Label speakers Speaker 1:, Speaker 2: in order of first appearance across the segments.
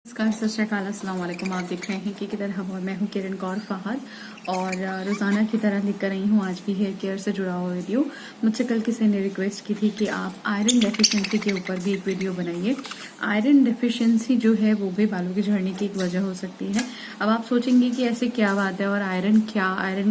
Speaker 1: नमस्कार, सत श्री अकाल, अस्सलाम वालेकुम। आप देख रहे हैं कि किधर हम और मैं हूं किरण कौर फहद और रोज़ाना की तरह लेकर आई हूं आज भी हेयर केयर से जुड़ा हुआ वीडियो। मुझसे कल किसी ने रिक्वेस्ट की थी कि आप आयरन डेफिशिएंसी के ऊपर भी एक वीडियो बनाइए। आयरन डेफिशिएंसी जो है वो भी बालों के झड़ने की एक वजह हो सकती है। अब आप सोचेंगे कि ऐसे क्या बात है और आयरन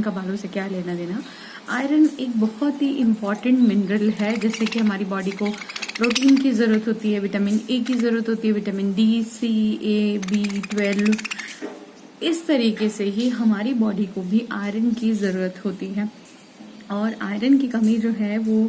Speaker 1: का बालों से क्या लेना देना। आयरन एक बहुत ही इम्पॉर्टेंट मिनरल है। जैसे कि हमारी बॉडी को प्रोटीन की ज़रूरत होती है, विटामिन ए की ज़रूरत होती है, विटामिन डी, सी, ए, बी 12, इस तरीके से ही हमारी बॉडी को भी आयरन की ज़रूरत होती है। और आयरन की कमी जो है वो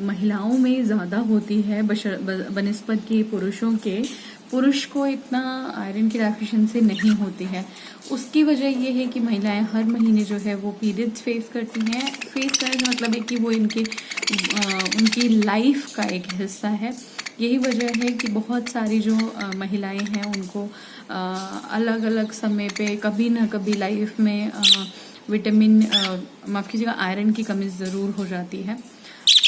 Speaker 1: महिलाओं में ज़्यादा होती है बनिस्बत के पुरुषों के। पुरुष को इतना आयरन की डेफिशिएंसी नहीं होती है। उसकी वजह ये है कि महिलाएं हर महीने जो है वो पीरियड्स फेस करती हैं। फेस करने का मतलब है कि वो उनकी लाइफ का एक हिस्सा है। यही वजह है कि बहुत सारी जो महिलाएं हैं उनको अलग अलग समय पे कभी ना कभी लाइफ में माफ़ कीजिएगा, आयरन की कमी ज़रूर हो जाती है।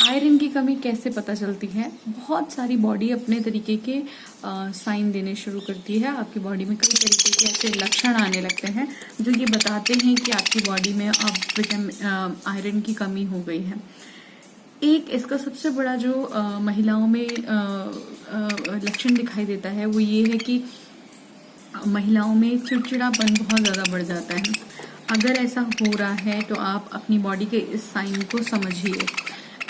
Speaker 1: आयरन की कमी कैसे पता चलती है? बहुत सारी बॉडी अपने तरीके के साइन देने शुरू करती है। आपकी बॉडी में कई तरीके के ऐसे लक्षण आने लगते हैं जो ये बताते हैं कि आपकी बॉडी में अब आयरन की कमी हो गई है। एक इसका सबसे बड़ा जो महिलाओं में लक्षण दिखाई देता है वो ये है कि महिलाओं में चिड़चिड़ापन बहुत ज़्यादा बढ़ जाता है। अगर ऐसा हो रहा है तो आप अपनी बॉडी के इस साइन को समझिए।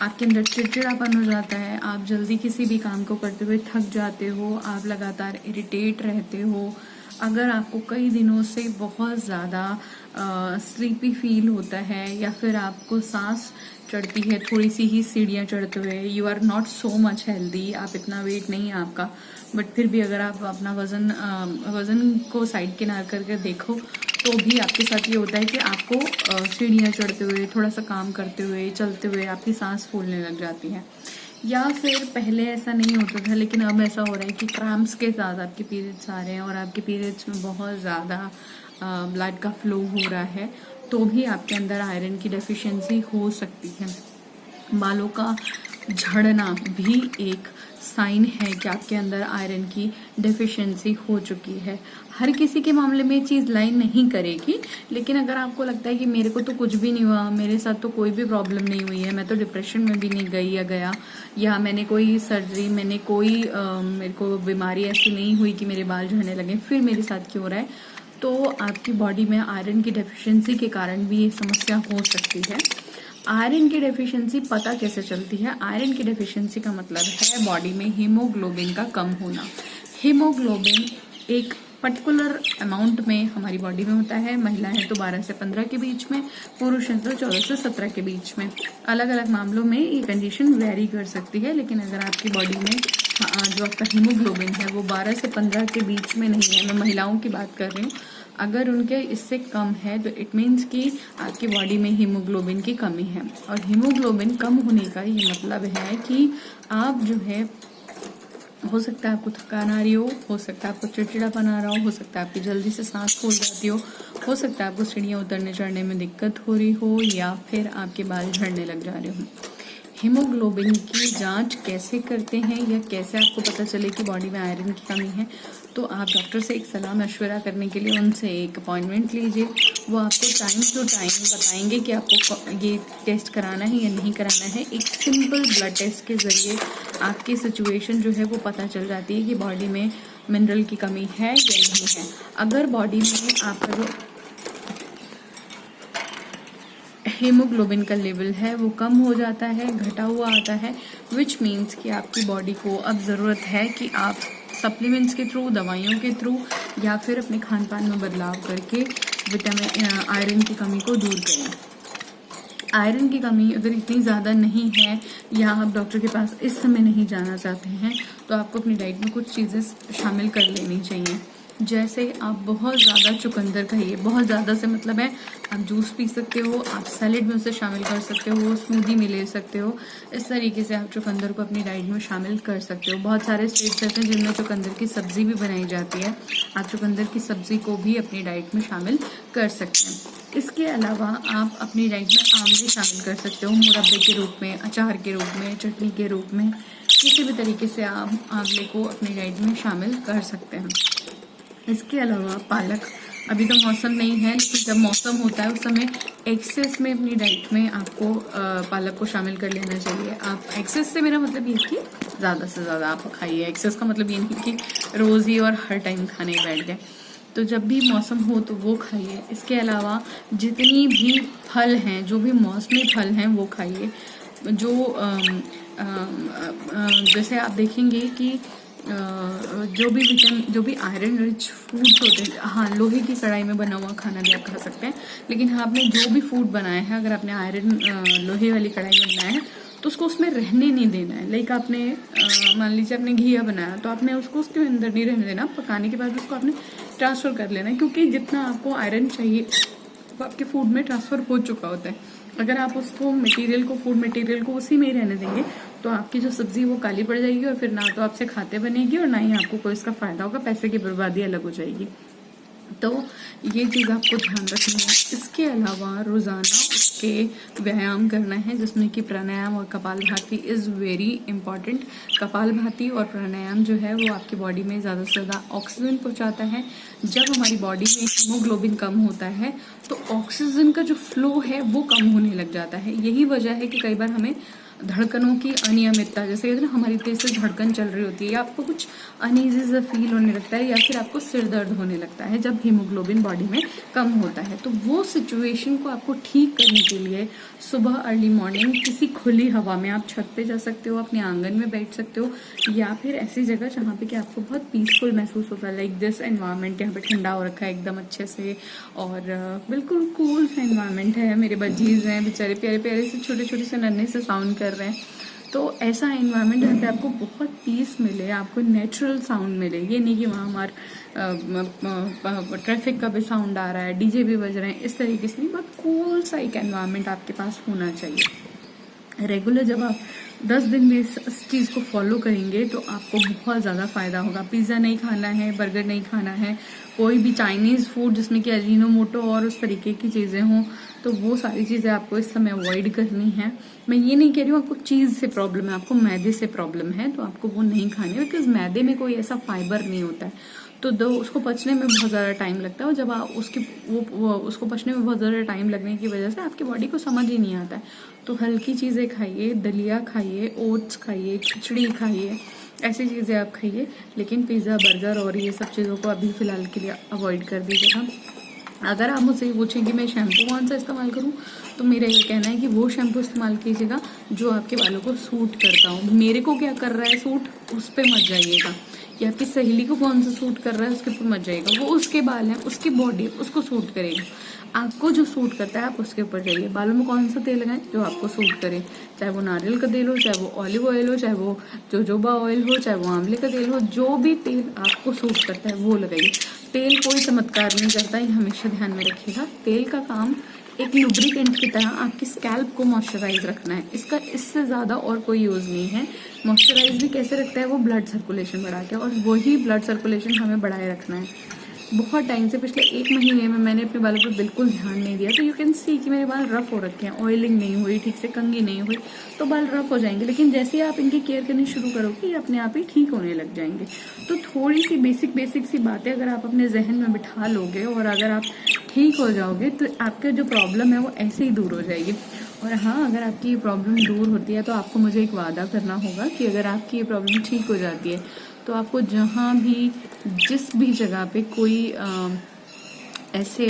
Speaker 1: आपके अंदर चिड़चिड़ापन हो जाता है, आप जल्दी किसी भी काम को करते हुए थक जाते हो, आप लगातार इरिटेट रहते हो। अगर आपको कई दिनों से बहुत ज़्यादा स्लीपी फील होता है या फिर आपको सांस चढ़ती है थोड़ी सी ही सीढ़ियाँ चढ़ते हुए, you are not so much healthy, आप इतना वेट नहीं है आपका, बट फिर भी अगर आप अपना वज़न को साइड किनार करके देखो तो भी आपके साथ ये होता है कि आपको सीढ़ियाँ चढ़ते हुए, थोड़ा सा काम करते हुए, चलते हुए आपकी सांस फूलने लग जाती है। या फिर पहले ऐसा नहीं होता था लेकिन अब ऐसा हो रहा है कि क्रैम्प्स के साथ आपके पीरियड्स आ रहे हैं और आपके पीरियड्स में बहुत ज़्यादा ब्लड का फ्लो हो रहा है, तो भी आपके अंदर आयरन की डेफिशिएंसी हो सकती है। बालों का झड़ना भी एक साइन है कि आपके अंदर आयरन की डेफिशिएंसी हो चुकी है। हर किसी के मामले में चीज़ लाइन नहीं करेगी, लेकिन अगर आपको लगता है कि मेरे को तो कुछ भी नहीं हुआ, मेरे साथ तो कोई भी प्रॉब्लम नहीं हुई है, मैं तो डिप्रेशन में भी नहीं गई या मैंने कोई सर्जरी, मेरे को बीमारी ऐसी नहीं हुई कि मेरे बाल झड़ने लगे, फिर मेरे साथ क्यों हो रहा है, तो आपकी बॉडी में आयरन की डेफिशिएंसी के कारण भी ये समस्या हो सकती है। आयरन की डेफिशिएंसी पता कैसे चलती है? आयरन की डेफिशिएंसी का मतलब है बॉडी में हीमोग्लोबिन का कम होना। हीमोग्लोबिन एक पर्टिकुलर अमाउंट में हमारी बॉडी में होता है। महिलाएं तो 12 से 15 के बीच में, पुरुष हैं तो 14 से 17 के बीच में। अलग अलग मामलों में ये कंडीशन वेरी कर सकती है, लेकिन अगर आपकी बॉडी में जो आपका हीमोग्लोबिन है वो 12 से 15 के बीच में नहीं है, मैं महिलाओं की बात कर रही हूँ, अगर उनके इससे कम है तो इट मीन्स कि आपकी बॉडी में हीमोग्लोबिन की कमी है। और हीमोग्लोबिन कम होने का ये मतलब है कि आप जो है, हो सकता है आपको थकान आ रही हो सकता है आपको चिड़चिड़ापन आ रहा हो सकता है आपकी जल्दी से सांस फूल जाती हो सकता है आपको सीढ़ियाँ उतरने चढ़ने में दिक्कत हो रही हो या फिर आपके बाल झड़ने लग जा रहे हो। हीमोग्लोबिन की जांच कैसे करते हैं या कैसे आपको पता चले कि बॉडी में आयरन की कमी है? तो आप डॉक्टर से एक सलाह मशवरा करने के लिए उनसे एक अपॉइंटमेंट लीजिए। वो आपको टाइम टू टाइम बताएंगे कि आपको ये टेस्ट कराना है या नहीं कराना है। एक सिंपल ब्लड टेस्ट के ज़रिए आपकी सिचुएशन जो है वो पता चल जाती है कि बॉडी में मिनरल की कमी है या नहीं है। अगर बॉडी में आपका जो हीमोग्लोबिन का लेवल है वो कम हो जाता है, घटा हुआ आता है, विच मीन्स कि आपकी बॉडी को अब ज़रूरत है कि आप सप्लीमेंट्स के थ्रू, दवाइयों के थ्रू या फिर अपने खान पान में बदलाव करके आयरन की कमी को दूर करें। आयरन की कमी अगर इतनी ज़्यादा नहीं है या आप डॉक्टर के पास इस समय नहीं जाना चाहते हैं तो आपको अपनी डाइट में कुछ चीज़ें शामिल कर लेनी चाहिए। जैसे आप बहुत ज़्यादा चुकंदर खाइए। बहुत ज़्यादा से मतलब है आप जूस पी सकते हो, आप सैलेड में उसे शामिल कर सकते हो, स्मूदी में ले सकते हो। इस तरीके से आप चुकंदर को अपनी डाइट में शामिल कर सकते हो। बहुत सारे स्टेट्स ऐसे हैं जिनमें चुकंदर की सब्ज़ी भी बनाई जाती है। आप चुकंदर की सब्ज़ी को भी अपनी डाइट में शामिल कर सकते हैं। इसके अलावा आप अपनी डाइट में आंवले शामिल कर सकते हो, मुरब्बे के रूप में, अचार के रूप में, चटनी के रूप में, किसी भी तरीके से आप आंवले को अपनी डाइट में शामिल कर सकते हैं। इसके अलावा पालक, अभी तो मौसम नहीं है, लेकिन जब मौसम होता है उस समय एक्सेस में अपनी डाइट में आपको पालक को शामिल कर लेना चाहिए। आप एक्सेस से मेरा मतलब ये कि ज़्यादा से ज़्यादा आप खाइए। एक्सेस का मतलब ये नहीं कि रोज़ ही और हर टाइम खाने बैठ गए। तो जब भी मौसम हो तो वो खाइए। इसके अलावा जितनी भी फल हैं, जो भी मौसमी फल हैं वो खाइए। जो जैसे आप देखेंगे कि जो भी आयरन रिच फूड्स होते हैं, हाँ लोहे की कढ़ाई में बना हुआ खाना भी आप खा सकते हैं, लेकिन हाँ आपने जो भी फूड बनाया है, अगर आपने आयरन लोहे वाली कढ़ाई में बनाया है तो उसको उसमें रहने नहीं देना है। लाइक आपने मान लीजिए आपने घिया बनाया तो आपने उसको उसके अंदर नहीं रहने देना, पकाने के बाद उसको आपने ट्रांसफ़र कर लेना है, क्योंकि जितना आपको आयरन चाहिए वो आपके फूड में ट्रांसफ़र हो चुका होता है। अगर आप उसको फूड मटेरियल को उसी में ही रहने देंगे तो आपकी जो सब्जी वो काली पड़ जाएगी और फिर ना तो आपसे खाते बनेगी और ना ही आपको कोई इसका फायदा होगा, पैसे की बर्बादी अलग हो जाएगी। तो ये चीज़ आपको ध्यान रखनी है। इसके अलावा रोज़ाना उसके व्यायाम करना है, जिसमें कि प्राणायाम और kapalbhati is very important. Kapalbhati और प्राणायाम जो है वो आपकी बॉडी में ज़्यादा से ज़्यादा ऑक्सीजन पहुंचाता है। जब हमारी बॉडी में हीमोग्लोबिन कम होता है तो ऑक्सीजन का जो फ्लो है वो कम होने लग जाता है। यही वजह है कि कई बार हमें धड़कनों की अनियमितता, जैसे कहते हैं ना हमारी तेज से धड़कन चल रही होती है, या आपको कुछ अनईजी सा फील होने लगता है, या फिर आपको सिर दर्द होने लगता है जब हीमोग्लोबिन बॉडी में कम होता है। तो वो सिचुएशन को आपको ठीक करने के लिए सुबह अर्ली मॉर्निंग किसी खुली हवा में आप छत पे जा सकते हो, अपने आंगन में बैठ सकते हो, या फिर ऐसी जगह जहाँ पे कि आपको बहुत पीसफुल महसूस होता है। लाइक दिस एनवायरनमेंट, यहाँ पे ठंडा हो रखा है एकदम अच्छे से और बिल्कुल कूल सा एनवायरनमेंट है। मेरे बजीज हैं बेचारे, प्यारे प्यारे से छोटे छोटे से नन्हे से साउंड कर रहे हैं। तो ऐसा एनवायरनमेंट जहाँ पे आपको बहुत पीस मिले, आपको नेचुरल साउंड मिले, ये नहीं कि वहाँ हमारे ट्रैफिक का भी साउंड आ रहा है, डीजे भी बज रहे हैं, इस तरीके से नहीं, बहुत कूल सा एक एनवायरनमेंट आपके पास होना चाहिए। रेगुलर जब आप 10 दिन में इस चीज़ को फॉलो करेंगे तो आपको बहुत ज़्यादा फ़ायदा होगा। पिज़्ज़ा नहीं खाना है, बर्गर नहीं खाना है, कोई भी चाइनीज़ फूड जिसमें कि अजीनोमोटो और उस तरीके की चीज़ें हों, तो वो सारी चीज़ें आपको इस समय अवॉइड करनी है। मैं ये नहीं कह रही हूँ आपको चीज़ से प्रॉब्लम है, आपको मैदे से प्रॉब्लम है तो आपको वो नहीं खानी, बिकॉज मैदे में कोई ऐसा फाइबर नहीं होता है, तो उसको पचने में बहुत ज़्यादा टाइम लगता है। और जब आप उसको पचने में बहुत ज़्यादा टाइम लगने की वजह से आपकी बॉडी को समझ ही नहीं आता है। तो हल्की चीज़ें खाइए, दलिया खाइए, ओट्स खाइए, खिचड़ी खाइए, ऐसी चीज़ें आप खाइए, लेकिन पिज़्ज़ा बर्गर और ये सब चीज़ों को अभी फ़िलहाल के लिए अवॉइड कर दीजिएगा। अगर आप मुझसे ये पूछें कि मैं शैम्पू कौन सा इस्तेमाल करूं, तो मेरा ये कहना है कि वो शैम्पू इस्तेमाल कीजिएगा जो आपके बालों को सूट करता हो। मेरे को क्या कर रहा है सूट, उस पर मत जाइएगा, या आपकी सहेली को कौन सा सूट कर रहा है उसके ऊपर मत जाइएगा। वो उसके बाल हैं, उसकी बॉडी, उसको सूट करेगा। आपको जो सूट करता है आप उसके ऊपर जाइए। बालों में कौन सा तेल लगाएं जो आपको सूट करे, चाहे वो नारियल का तेल हो, चाहे वो ऑलिव ऑयल हो, चाहे वो जोजोबा ऑयल हो, चाहे वो आंवले का तेल हो, जो भी तेल आपको सूट करता है वो लगाइए। तेल कोई चमत्कार नहीं करता, ये हमेशा ध्यान में रखिएगा। तेल का काम एक लुब्रिकेंट की तरह आपकी स्कैल्प को मॉइस्चराइज रखना है, इसका इससे ज़्यादा और कोई यूज़ नहीं है। मॉइस्चराइज भी कैसे रखता है, वो ब्लड सर्कुलेशन बढ़ा के, और वही ब्लड सर्कुलेशन हमें बढ़ाए रखना है। बहुत टाइम से, पिछले 1 महीने में मैंने अपने बालों पर बिल्कुल ध्यान नहीं दिया, तो यू कैन सी कि मेरे बाल रफ हो रखे हैं, ऑयलिंग नहीं हुई, ठीक से कंघी नहीं हुई, तो बाल रफ हो जाएंगे। लेकिन जैसे ही आप इनकी केयर करनी शुरू करोगे ये अपने आप ही ठीक होने लग जाएंगे। तो थोड़ी सी बेसिक सी बातें अगर आप अपने जहन में बिठा लोगे और अगर आप ठीक हो जाओगे तो आपका जो प्रॉब्लम है वो ऐसे ही दूर हो जाएगी। और हाँ, अगर आपकी ये प्रॉब्लम दूर होती है तो आपको मुझे एक वादा करना होगा कि अगर आपकी ये प्रॉब्लम ठीक हो जाती है तो आपको जहाँ भी, जिस भी जगह पे कोई ऐसे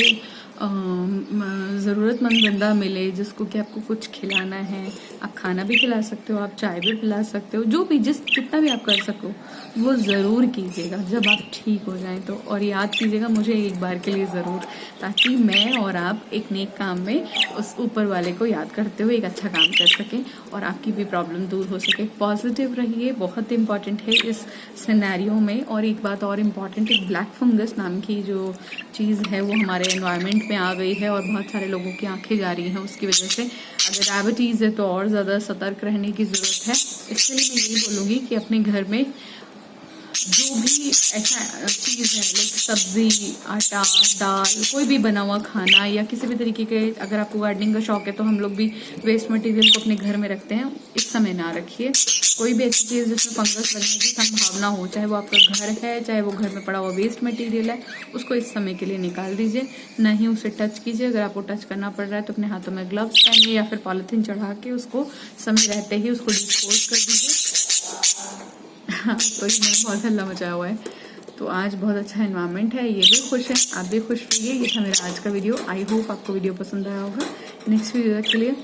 Speaker 1: ज़रूरतमंद बंदा मिले जिसको कि आपको कुछ खिलाना है, आप खाना भी खिला सकते हो, आप चाय भी पिला सकते हो, जो भी जितना भी आप कर सको वो ज़रूर कीजिएगा जब आप ठीक हो जाएं तो। और याद कीजिएगा मुझे एक बार के लिए ज़रूर, ताकि मैं और आप एक नेक काम में उस ऊपर वाले को याद करते हुए एक अच्छा काम कर सकें और आपकी भी प्रॉब्लम दूर हो सके। पॉजिटिव रहिए, बहुत इंपॉर्टेंट है इस सिनेरियो में। और एक बात और इम्पॉर्टेंट, एक ब्लैक फंगस नाम की जो चीज़ है वो हमारे एनवायरनमेंट में आ गई है और बहुत सारे लोगों की आंखें जा रही हैं उसकी वजह से। अगर डायबिटीज़ है तो और ज़्यादा सतर्क रहने की ज़रूरत है। इसलिए मैं यही बोलूँगी कि अपने घर में जो भी ऐसा चीज़ है लाइक सब्जी, आटा, दाल, कोई भी बना हुआ खाना या किसी भी तरीके के, अगर आपको गार्डनिंग का शौक है तो हम लोग भी वेस्ट मटेरियल को अपने घर में रखते हैं, इस समय ना रखिए। कोई भी ऐसी चीज़ जिसमें फंगस लगने की संभावना हो, चाहे वो आपका घर है, चाहे वो घर में पड़ा हुआ वेस्ट मटेरियल है, उसको इस समय के लिए निकाल दीजिए, ना ही उसे टच कीजिए। अगर आपको टच करना पड़ रहा है तो अपने हाथों में ग्लव्स पहनिए या फिर पॉलिथीन चढ़ा के उसको समय रहते ही उसको डिस्पोज कर दीजिए। हाँ, तो मैंने बहुत हल्ला मचाया हुआ है। तो आज बहुत अच्छा एनवायरनमेंट है, ये भी खुश है, आप भी खुश रहिए। ये था मेरा आज का वीडियो। आई होप आपको वीडियो पसंद आया होगा। नेक्स्ट वीडियो के लिए